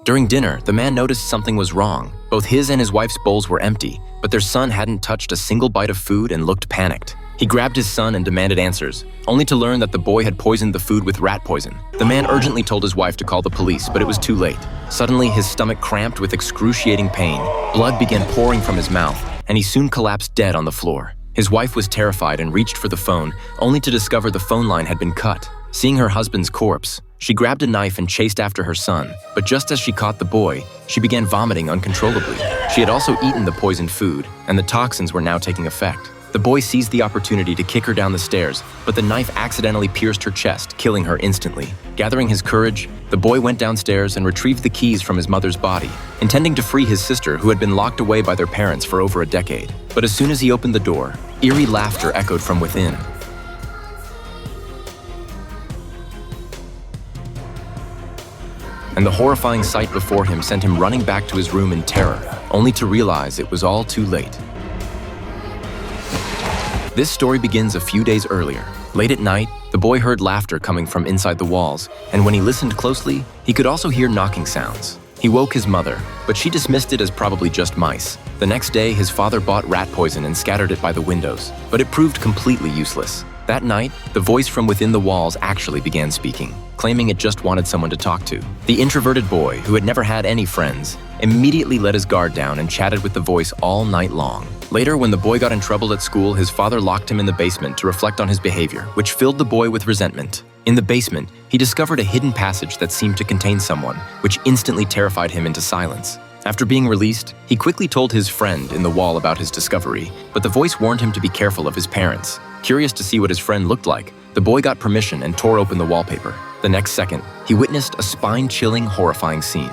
During dinner, the man noticed something was wrong. Both his and his wife's bowls were empty, but their son hadn't touched a single bite of food and looked panicked. He grabbed his son and demanded answers, only to learn that the boy had poisoned the food with rat poison. The man urgently told his wife to call the police, but it was too late. Suddenly, his stomach cramped with excruciating pain. Blood began pouring from his mouth, and he soon collapsed dead on the floor. His wife was terrified and reached for the phone, only to discover the phone line had been cut. Seeing her husband's corpse, she grabbed a knife and chased after her son, but just as she caught the boy, she began vomiting uncontrollably. She had also eaten the poisoned food, and the toxins were now taking effect. The boy seized the opportunity to kick her down the stairs, but the knife accidentally pierced her chest, killing her instantly. Gathering his courage, the boy went downstairs and retrieved the keys from his mother's body, intending to free his sister who had been locked away by their parents for over a decade. But as soon as he opened the door, eerie laughter echoed from within. And the horrifying sight before him sent him running back to his room in terror, only to realize it was all too late. This story begins a few days earlier. Late at night, the boy heard laughter coming from inside the walls, and when he listened closely, he could also hear knocking sounds. He woke his mother, but she dismissed it as probably just mice. The next day, his father bought rat poison and scattered it by the windows, but it proved completely useless. That night, the voice from within the walls actually began speaking, claiming it just wanted someone to talk to. The introverted boy, who had never had any friends, immediately let his guard down and chatted with the voice all night long. Later, when the boy got in trouble at school, his father locked him in the basement to reflect on his behavior, which filled the boy with resentment. In the basement, he discovered a hidden passage that seemed to contain someone, which instantly terrified him into silence. After being released, he quickly told his friend in the wall about his discovery, but the voice warned him to be careful of his parents. Curious to see what his friend looked like, the boy got permission and tore open the wallpaper. The next second, he witnessed a spine-chilling, horrifying scene.